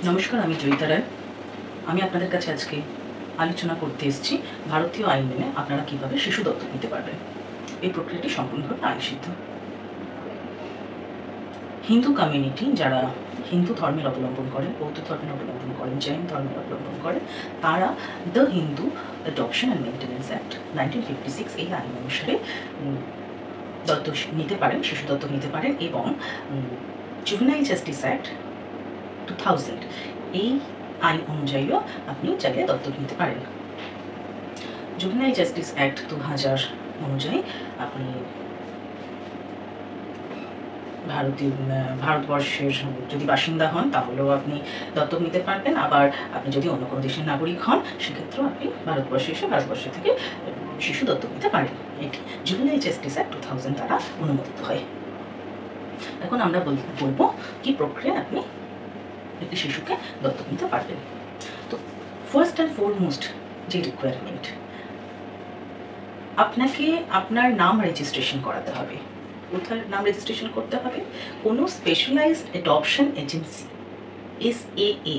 নমস্কার, আমি জয়িতা রায়। আমি আপনাদের কাছে আজকে আলোচনা করতে এসেছি ভারতীয় আইন মেনে আপনারা কিভাবে শিশু দত্তক নিতে পারবেন। এই প্রক্রিয়াটি সম্পূর্ণভাবে আইনসিদ্ধ। হিন্দু কমিউনিটি যারা হিন্দু ধর্মের অবলম্বন করেন, বৌদ্ধ ধর্মের অবলম্বন করেন, জৈন ধর্মের অবলম্বন করেন, তারা the Hindu adoption and maintenance act 1956 এই আইন অনুসারে দত্তক নিতে পারেন, শিশু দত্তক নিতে পারেন। এবং জুভেনাইল জাস্টিস অ্যাক্ট 2000 এই আইন অনুযায়ীও আপনি চাইলে দত্তক নিতে পারেন। জুভেনাইল জাস্টিস অ্যাক্ট 2000 অনুযায়ী আপনি ভারতবর্ষের যদি বাসিন্দা হন তাহলেও আপনি দত্তক নিতে পারবেন। আবার আপনি যদি অন্য কোনো দেশের নাগরিক হন সেক্ষেত্রেও আপনি ভারতবর্ষে এসে ভারতবর্ষ থেকে শিশু দত্তক নিতে পারেন। এটি জুভেনাইল জাস্টিস অ্যাক্ট 2000 দ্বারা অনুমোদিত হয়। এখন আমরা বলবো কি প্রক্রিয়া আপনি একটি শিশুকে দত্তক নিতে পারবেন। তো ফার্স্ট অ্যান্ড ফরমোস্ট যে রিকোয়ারমেন্ট, আপনাকে আপনার নাম রেজিস্ট্রেশন করাতে হবে। কোথায় নাম রেজিস্ট্রেশন করতে হবে? কোনো specialized adoption agency, SAA,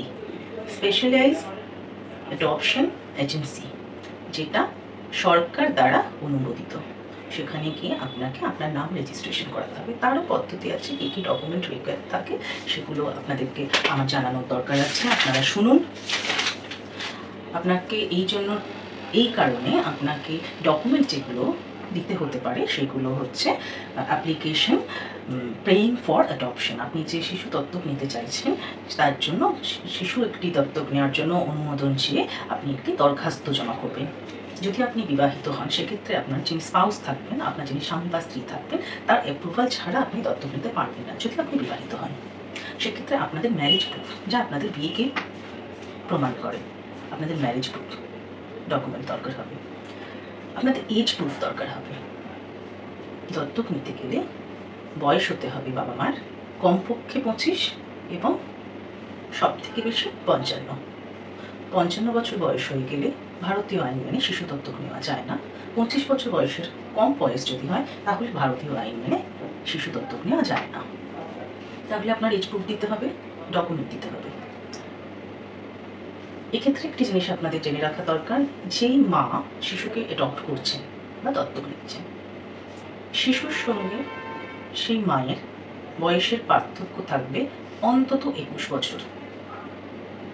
specialized adoption agency, যেটা সরকার দ্বারা অনুমোদিত, সেখানে গিয়ে আপনাকে আপনার নাম রেজিস্ট্রেশন করাতে হবে। তারও পদ্ধতি আছে, কী কী ডকুমেন্ট রিকোয়ার থাকে সেগুলো আপনাদেরকে আমার জানানোর দরকার আছে। আপনারা শুনুন। আপনাকে এই কারণে আপনাকে ডকুমেন্ট যেগুলো দিতে হতে পারে সেগুলো হচ্ছে অ্যাপ্লিকেশন প্রেইং ফর অ্যাডপশন। আপনি যে শিশু দত্তক নিতে চাইছেন তার জন্য, শিশু একটি দত্তক নেওয়ার জন্য অনুমোদন চেয়ে আপনি একটি দরখাস্ত জমা করবেন। যদি আপনি বিবাহিত হন সেক্ষেত্রে আপনার যিনি স্পাউস থাকবেন, আপনার যিনি স্বামী বা স্ত্রী থাকবেন, তার অ্যাপ্রুভাল ছাড়া আপনি দত্তক নিতে পারবেন না। যদি আপনি বিবাহিত হন সেক্ষেত্রে আপনাদের ম্যারেজ প্রুফ, যা আপনাদের বিয়েকে প্রমাণ করে, আপনাদের ম্যারেজ প্রুফ ডকুমেন্ট দরকার হবে। আপনাদের এজ প্রুফ দরকার হবে। দত্তক নিতে গেলে বয়স হতে হবে বাবা মার কমপক্ষে 25 এবং সব থেকে বেশি 55। 55 বছর বয়স হয়ে গেলে ভারতীয় আইন মেনে শিশু দত্তক নেওয়া যায় না। 25 বছর বয়সের কম বয়স যদি হয় তাহলে ভারতীয় আইন মেনে শিশু দত্তক নেওয়া যায় না। তাহলে আপনার এজ প্রুফ দিতে হবে, ডকুমেন্ট দিতে হবে। এক্ষেত্রে একটি জিনিস আপনাদের জেনে রাখা দরকার, যেই মা শিশুকে অ্যাডপ্ট করছেন বা দত্তক নিচ্ছেন, শিশুর সঙ্গে সেই মায়ের বয়সের পার্থক্য থাকবে অন্তত 21 বছর।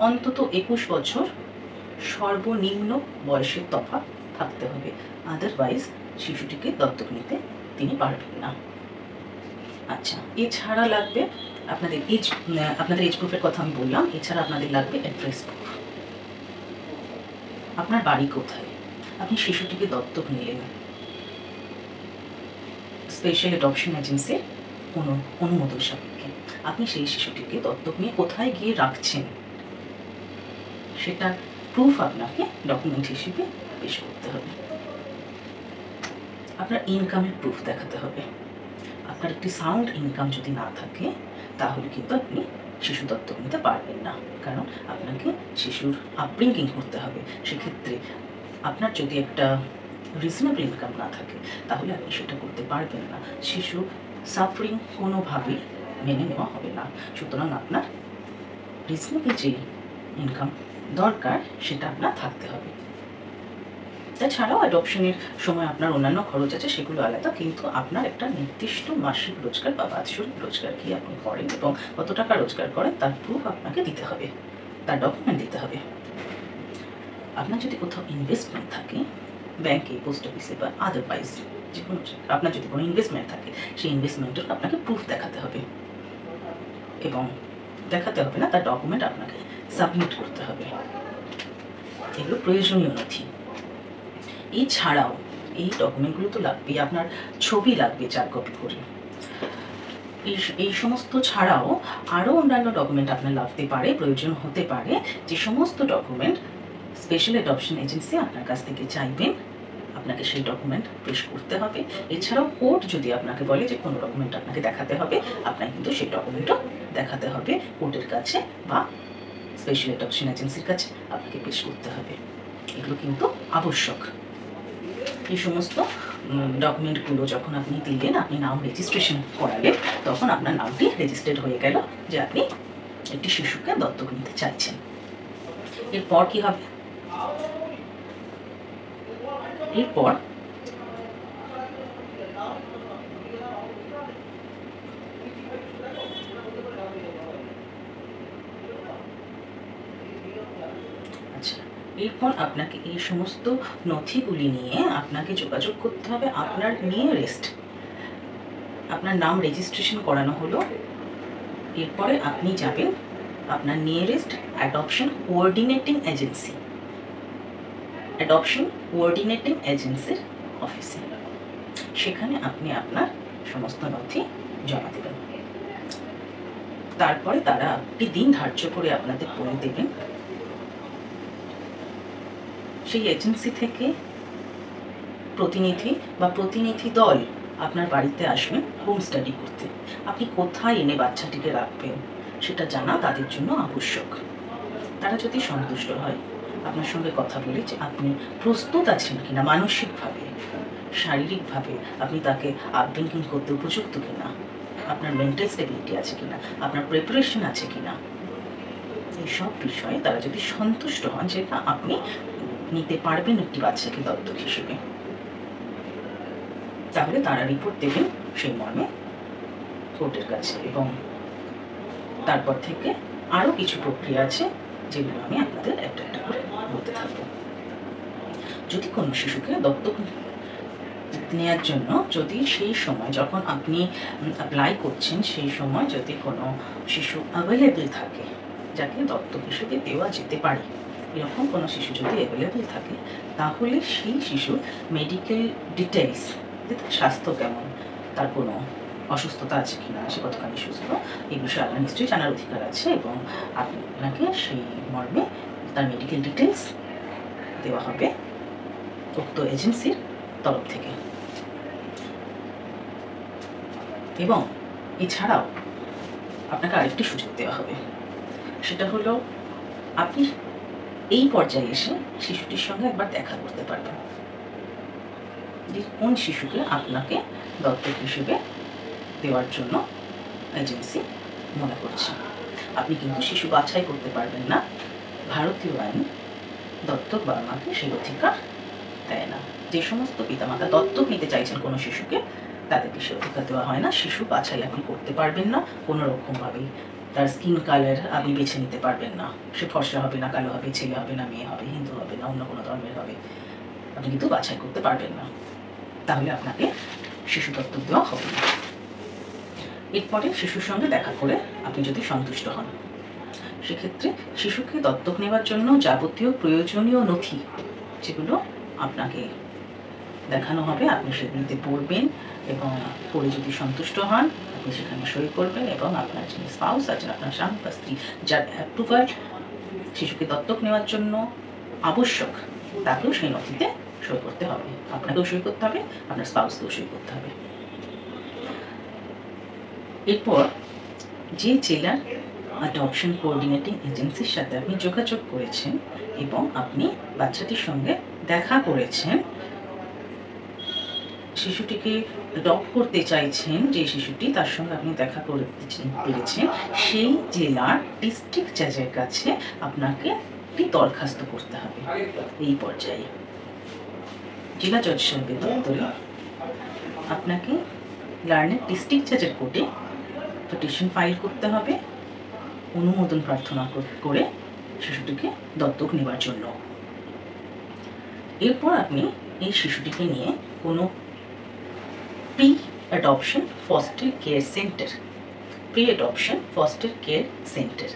অন্তত 21 বছর সর্বনিম্ন বয়সের তফাৎ থাকতে হবে, আদারওয়াইজ শিশুটিকে দত্তক নিতে তিনি পারবেন না। আচ্ছা, এছাড়া লাগবে আপনাদের এজ প্রুফের কথা আমি বললাম। এছাড়া আপনাদের লাগবে অ্যাড্রেস প্রুফ। আপনার বাড়ি কোথায়? আপনি শিশুটিকে দত্তক নিলেন স্পেশাল অ্যাডপশন এজেন্সির অনুমোদন সাপেক্ষে। আপনি সেই শিশুটিকে দত্তক নিয়ে কোথায় গিয়ে রাখছেন সেটা প্রুফ আপনাকে ডকুমেন্ট হিসেবে পেশ করতে হবে। আপনার ইনকামের প্রুফ দেখাতে হবে। আপনার একটি সাউন্ড ইনকাম যদি না থাকে তাহলে কিন্তু আপনি শিশু দত্তক নিতে পারবেন না, কারণ আপনাকে শিশুর আপব্রিঙ্গিং করতে হবে। সেক্ষেত্রে আপনার যদি একটা রিজনেবল ইনকাম না থাকে তাহলে আপনি সেটা করতে পারবেন না। শিশু সাফারিং কোনোভাবেই মেনে নেওয়া হবে না। সুতরাং আপনার রিজনেবল যে ইনকাম দরকার সেটা আপনার থাকতে হবে। তাছাড়াও অ্যাডপশনের সময় আপনার অন্যান্য খরচ আছে, সেগুলো আলাদা, কিন্তু আপনার একটা নির্দিষ্ট মাসিক রোজগার বা বাৎসরিক রোজগার কি আপনি করেন এবং কত টাকা রোজগার করেন তার প্রুফ আপনাকে দিতে হবে, তার ডকুমেন্ট দিতে হবে। আপনার যদি কোথাও ইনভেস্টমেন্ট থাকে, ব্যাংকে, পোস্ট অফিসে বা আদারওয়াইজ যে কোনো, আপনার যদি কোনো ইনভেস্টমেন্ট থাকে সেই ইনভেস্টমেন্টের আপনাকে প্রুফ দেখাতে হবে, এবং দেখাতে হবে না, তার ডকুমেন্ট আপনাকে সাবমিট করতে হবে। এগুলো প্রয়োজনীয় নথি। এছাড়াও এই ডকুমেন্টগুলো তো লাগবেই, আপনার ছবি লাগবে 4 কপি করে। এই সমস্ত ছাড়াও আরও অন্যান্য ডকুমেন্ট আপনার লাগতে পারে, প্রয়োজন হতে পারে। যে সমস্ত ডকুমেন্ট স্পেশাল অ্যাডপশন এজেন্সি আপনার কাছ থেকে চাইবেন আপনাকে সেই ডকুমেন্ট পেশ করতে হবে। এছাড়াও কোর্ট যদি আপনাকে বলে যে কোনো ডকুমেন্ট আপনাকে দেখাতে হবে, আপনাকে কিন্তু সেই ডকুমেন্টও দেখাতে হবে কোর্টের কাছে বা স্পেশাল অ্যাডপশন এজেন্সির কাছে আপনাকে পেশ করতে হবে। এগুলো কিন্তু আবশ্যক। এই সমস্ত ডকুমেন্টগুলো যখন আপনি দিলেন, আপনি নাম রেজিস্ট্রেশন করালেন, তখন আপনার নামটি রেজিস্টার্ড হয়ে গেল যে আপনি একটি শিশুকে দত্তক নিতে চাইছেন। এরপর কি হবে? এরপর এরপর আপনাকে এই সমস্ত নথিগুলি নিয়ে আপনাকে যোগাযোগ করতে হবে আপনার নিয়ারেস্ট। আপনার নাম রেজিস্ট্রেশন করানো হলো, এরপরে আপনি যাবেন আপনার nearest adoption coordinating agency, adoption coordinating এজেন্সির অফিসে। সেখানে আপনি আপনার সমস্ত নথি জমা দেবেন। তারপরে তারা একটি দিন ধার্য করে আপনাদের বলে দেবেন। সেই এজেন্সি থেকে প্রতিনিধি বা প্রতিনিধি দল আপনার বাড়িতে আসবেন হোম স্টাডি করতে। আপনি কোথায় এনে বাচ্চাটিকে রাখবেন সেটা জানা তাদের জন্য আবশ্যক। তারা যদি সন্তুষ্ট হয় আপনার সঙ্গে কথা বলে যে আপনি প্রস্তুত আছেন কিনা, মানসিকভাবে শারীরিকভাবে আপনি তাকে আপব্রিঙ্গিং করতে উপযুক্ত কিনা, আপনার মেন্টাল স্টেবিলিটি আছে কিনা, আপনার প্রিপারেশন আছে কিনা, এইসব বিষয়ে তারা যদি সন্তুষ্ট হন যেটা আপনি নিতে পারবেন একটি বাচ্চাকে দত্তক হিসেবে, তাহলে তারা রিপোর্ট দেবেন সেই মর্মে কোর্টের কাছে। এবং তারপর থেকে আরও কিছু প্রক্রিয়া আছে যেগুলো আমি আপনাদের একটা একটা করে বলতে থাকবো। যদি কোনো শিশুকে দত্তক নেওয়ার জন্য যদি সেই সময় যখন আপনি অ্যাপ্লাই করছেন সেই সময় যদি কোনো শিশু অ্যাভেলেবেল থাকে যাকে দত্তক হিসেবে দেওয়া যেতে পারে, এরকম কোনো শিশু যদি অ্যাভেলেবেল থাকে তাহলে সেই শিশুর মেডিকেল ডিটেলস, তার স্বাস্থ্য কেমন, তার কোনো অসুস্থতা আছে কিনা, সে কতখানি সুস্থ, এই বিষয়ে আপনার নিশ্চয়ই জানার অধিকার আছে এবং আপনাকে সেই মর্মে তার মেডিকেল ডিটেলস দেওয়া হবে উক্ত এজেন্সির তরফ থেকে। এবং এছাড়াও আপনাকে আরেকটি সুযোগ দেওয়া হবে, সেটা হলো আপনি এই পর্যায়ে এসে শিশুটির সঙ্গে একবার দেখা করতে পারবেন যে কোন শিশুকে আপনাকে দত্তক হিসেবে দেওয়ার জন্য এজেন্সি মনে করছে। আপনি কিন্তু শিশু বাছাই করতে পারবেন না, ভারতীয় আইন দত্তক বাবা মাকে সেই অধিকার দেয় না। যে সমস্ত পিতামাতা দত্তক নিতে চাইছেন কোনো শিশুকে তাদেরকে সে অধিকার দেওয়া হয় না। শিশু বাছাই আপনি করতে পারবেন না কোনো রকমভাবেই। তার স্কিন কালার আপনি বেছে নিতে পারবেন না, সে ফর্সা হবে না কালো হবে, ছেলে হবে না মেয়ে হবে, হিন্দু হবে না অন্য কোনো ধর্মের হবে, আপনি কিন্তু বাছাই করতে পারবেন না, তাহলে আপনাকে শিশু দত্তক দেওয়া হবে না। এরপরে শিশুর সঙ্গে দেখা করে আপনি যদি সন্তুষ্ট হন সেক্ষেত্রে শিশুকে দত্তক নেওয়ার জন্য যাবতীয় প্রয়োজনীয় নথি যেগুলো আপনাকে দেখানো হবে আপনি সেগুলিতে পড়বেন এবং পড়ে যদি সন্তুষ্ট হন আপনি সেখানে সই করবেন এবং আপনার যিনি স্পাউস আছেন, আপনার স্বামী বা স্ত্রী যার অ্যাপ্রুভাল শিশুকে দত্তক নেওয়ার জন্য আবশ্যক তাকেও সেই নথিতে সই করতে হবে। আপনাকেও সই করতে হবে, আপনার স্পাউসকেও সই করতে হবে। এরপর যে জেলার অ্যাডপশন কোঅর্ডিনেটিং এজেন্সির সাথে আপনি যোগাযোগ করেছেন এবং আপনি বাচ্চাটির সঙ্গে দেখা করেছেন, শিশুটিকে অ্যাডপ্ট করতে চাইছেন যে শিশুটি তার সঙ্গে আপনি দেখা করতে পেরেছেন, সেই জেলার ডিস্ট্রিক্ট জাজের কাছে আপনাকে একটি দরখাস্ত করতে হবে। এই পর্যায়ে জেলা জজ সাহেবের দপ্তরে আপনাকে লার্নের ডিস্ট্রিক্ট জাজের কোর্টে পিটিশন ফাইল করতে হবে অনুমোদন প্রার্থনা করে শিশুটিকে দত্তক নেবার জন্য। এরপর আপনি এই শিশুটিকে নিয়ে কোনো pre adoption foster care centre, pre adoption foster care centre,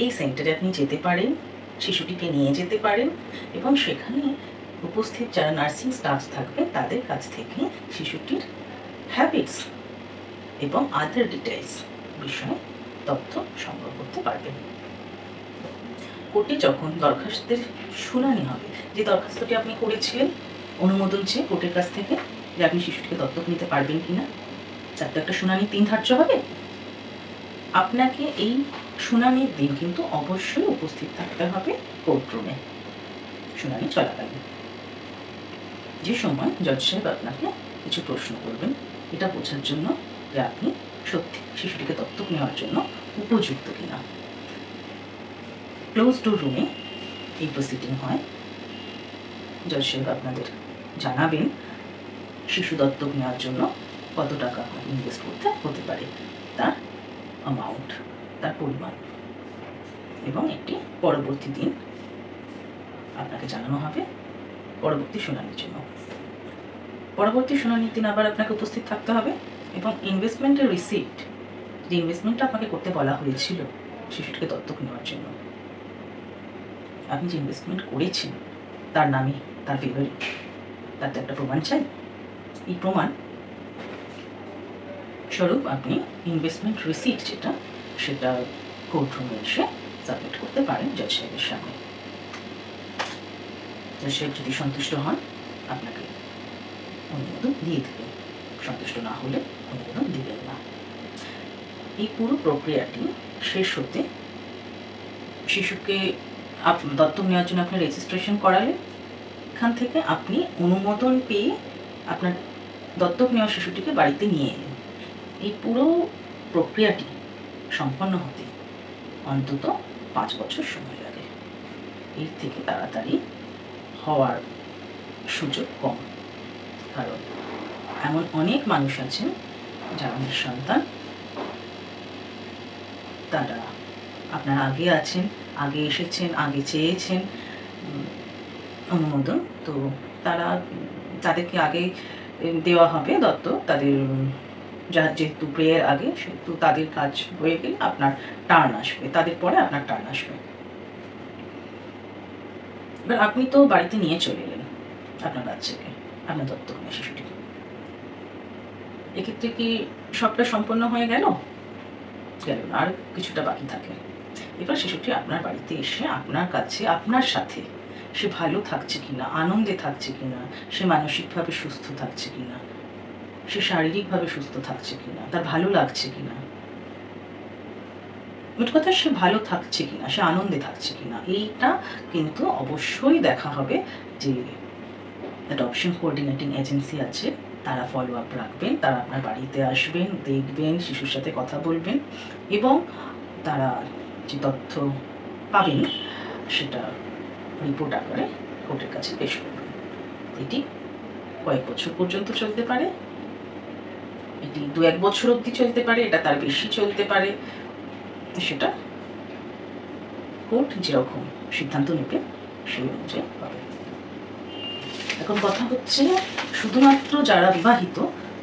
এই সেন্টারে আপনি যেতে পারেন, শিশুটিকে নিয়ে যেতে পারেন এবং সেখানে উপস্থিত যারা নার্সিং স্টাফ থাকবে তাদের কাছ থেকে শিশুটির হ্যাবিটস এবং আদার ডিটেলস বিষয়ে তথ্য সংগ্রহ করতে পারবেন। কোর্টে যখন দরখাস্তের শুনানি হবে, যে দরখাস্তটি আপনি করেছিলেন অনুমোদন চেয়ে কোর্টের কাছ থেকে যে আপনি শিশুটিকে দত্তক নিতে পারবেন কিনা, তার তো একটা শুনানি দিন ধার্য হবে। আপনাকে এই শুনানির দিন কিন্তু অবশ্যই উপস্থিত থাকতে হবে কোর্টরুমে শুনানি চলাকালীন, যে সময় জজ সাহেব আপনাকে কিছু প্রশ্ন করবেন এটা বোঝার জন্য যে আপনি সত্যি শিশুটিকে দত্তক নেওয়ার জন্য উপযুক্ত কিনা। ক্লোজ ডোর রুমে এই প্রসিডিং হয়। জজ সাহেব আপনাদের জানাবেন শিশু দত্তক নেওয়ার জন্য কত টাকা ইনভেস্ট করতে হতে পারে, তার অ্যামাউন্ট, তার পরিমাণ, এবং একটি পরবর্তী দিন আপনাকে জানানো হবে পরবর্তী শুনানির জন্য। পরবর্তী শুনানির দিন আবার আপনাকে উপস্থিত থাকতে হবে এবং ইনভেস্টমেন্টের রিসিপ্ট, যে ইনভেস্টমেন্টটা আপনাকে করতে বলা হয়েছিল শিশুটিকে দত্তক নেওয়ার জন্য, আপনি যে ইনভেস্টমেন্ট করেছেন তার নামে, তার ফেভারে, তার তো একটা প্রমাণ চাই। এই প্রমাণ স্বরূপ আপনি ইনভেস্টমেন্ট রিসিপ্ট যেটা, সেটা কোর্টরুমে এসে সাবমিট করতে পারেন জজ সাহেবের সামনে। জজ সাহেব যদি সন্তুষ্ট হন আপনাকে অনুমোদন দিয়ে দেবেন, সন্তুষ্ট না হলে অনুমোদন দিবেন না। এই পুরো প্রক্রিয়াটি শেষ হতে শিশুকে দত্তক নেওয়ার জন্য আপনি রেজিস্ট্রেশন করালেন, এখান থেকে আপনি অনুমোদন পেয়ে আপনার দত্তক নেওয়া শিশুটিকে বাড়িতে নিয়ে এলেন। এই পুরো প্রক্রিয়াটি সম্পন্ন হতে অন্তত 5 বছর সময় লাগে। এর থেকে তাড়াতাড়ি হওয়ার সুযোগ কম, কারণ এমন অনেক মানুষ আছেন যারা নিঃসন্তান, তারা আপনার আগে আছেন, আগে এসেছেন, আগে চেয়েছেন অনুমোদন, তো তাদেরকে আগে দেওয়া হবে দত্ত, তাদের যেহেতু প্রেয়ের আগে, সেহেতু তাদের কাজ হয়ে গেলে আপনার টার্ন আসবে, তাদের পরে আপনার টার্ন আসবে। এবার আপনি তো বাড়িতে নিয়ে চলে এলেন আপনার বাচ্চাকে, আপনার দত্তক নেওয়া শিশুটিকে, এক্ষেত্রে কি সবটা সম্পন্ন হয়ে গেল? গেল না, আর কিছুটা বাকি থাকে। এবার শিশুটি আপনার বাড়িতে এসে আপনার কাছে, আপনার সাথে সে ভালো থাকছে কিনা, আনন্দে থাকছে কিনা, সে মানসিকভাবে সুস্থ থাকছে কিনা, সে শারীরিকভাবে সুস্থ থাকছে কিনা, তার ভালো লাগছে কিনা, মোট কথা সে ভালো থাকছে কিনা, সে আনন্দে থাকছে কিনা, এইটা কিন্তু অবশ্যই দেখা হবে। যে অ্যাডপশন কোঅর্ডিনেটিং এজেন্সি আছে তারা ফলো আপ রাখবেন, তারা আপনার বাড়িতে আসবেন, দেখবেন, শিশুর সাথে কথা বলবেন এবং তারা যে তথ্য পাবেন সেটা রিপোর্ট আকারে কোর্টের কাছে পেশ করবেন। এটি কয়েক বছর পর্যন্ত চলতে পারে, এটি 2-1 বছর অবধি চলতে পারে, এটা তার বেশি চলতে পারে, সেটা কোর্ট যেরকম সিদ্ধান্ত নেবে সেই অনুযায়ী পাবে। এখন কথা হচ্ছে, শুধুমাত্র যারা বিবাহিত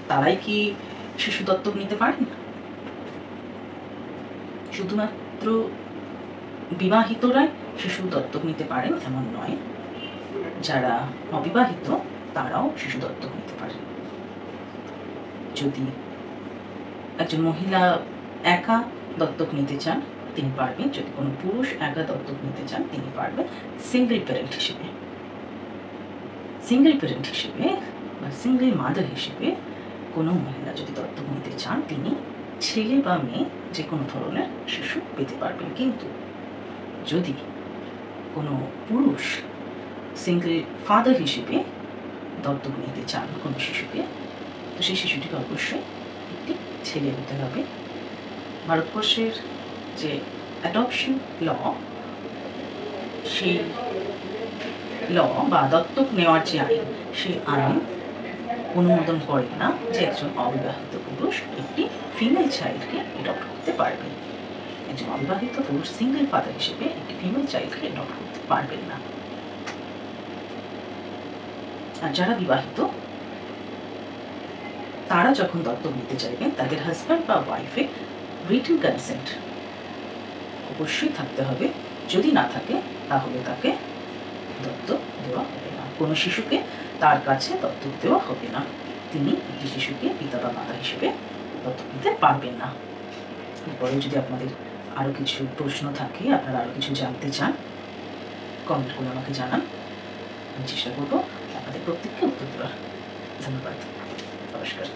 তারাই কি শিশু দত্তক নিতে পারেন? শুধুমাত্র বিবাহিতরাই শিশু দত্তক নিতে পারেন এমন নয়, যারা অবিবাহিত তারাও শিশু দত্তক নিতে পারেন। যদি একজন মহিলা একা দত্তক নিতে চান তিনি পারবেন, যদি কোনো পুরুষ একা দত্তক নিতে চান তিনি পারবেন সিঙ্গেল প্যারেন্ট হিসেবে। সিঙ্গেল প্যারেন্ট হিসেবে বা সিঙ্গেল মাদার হিসেবে কোনো মহিলা যদি দত্তক নিতে চান তিনি ছেলে বা মেয়ে যে কোনো ধরনের শিশু পেতে পারবেন। কিন্তু যদি কোনো পুরুষ সিঙ্গেল ফাদার হিসেবে দত্তক নিতে চান কোনো শিশুকে, তো সেই শিশুটিকে অবশ্যই একটি ছেলে হতে হবে। ভারতবর্ষের যে অ্যাডপশন ল, সেই ল বা দত্তক নেওয়ার যে আইন, সেই আইন অনুমোদন করে না যে একজন অবিবাহিত পুরুষ একটি ফিমেল চাইল্ডকে অ্যাডপ্ট করতে পারবেন। একজন অবিবাহিত পুরুষ সিঙ্গেল ফাদার হিসেবে একটি ফিমেল চাইল্ডকে অ্যাডপ্ট করতে পারবেন না। আর যারা বিবাহিত তারা যখন দত্তক নিতে চাইবেন তাদের হাজব্যান্ড বা ওয়াইফের রিটেন কনসেন্ট অবশ্যই থাকতে হবে। যদি না থাকে তাহলে তাকে দত্তক দেওয়া হবে না, কোনো শিশুকে তার কাছে দত্তক দেওয়া হবে না, তিনি একটি শিশুকে পিতা বা মাতা হিসেবে দত্তক নিতে পারবেন না। এরপরে যদি আপনাদের আরও কিছু প্রশ্ন থাকে, আপনারা আরও কিছু জানতে চান, কমেন্ট করে আমাকে জানান, আমি চেষ্টা করবো আপনাদের প্রত্যেককে উত্তর দেওয়ার। ধন্যবাদ, নমস্কার।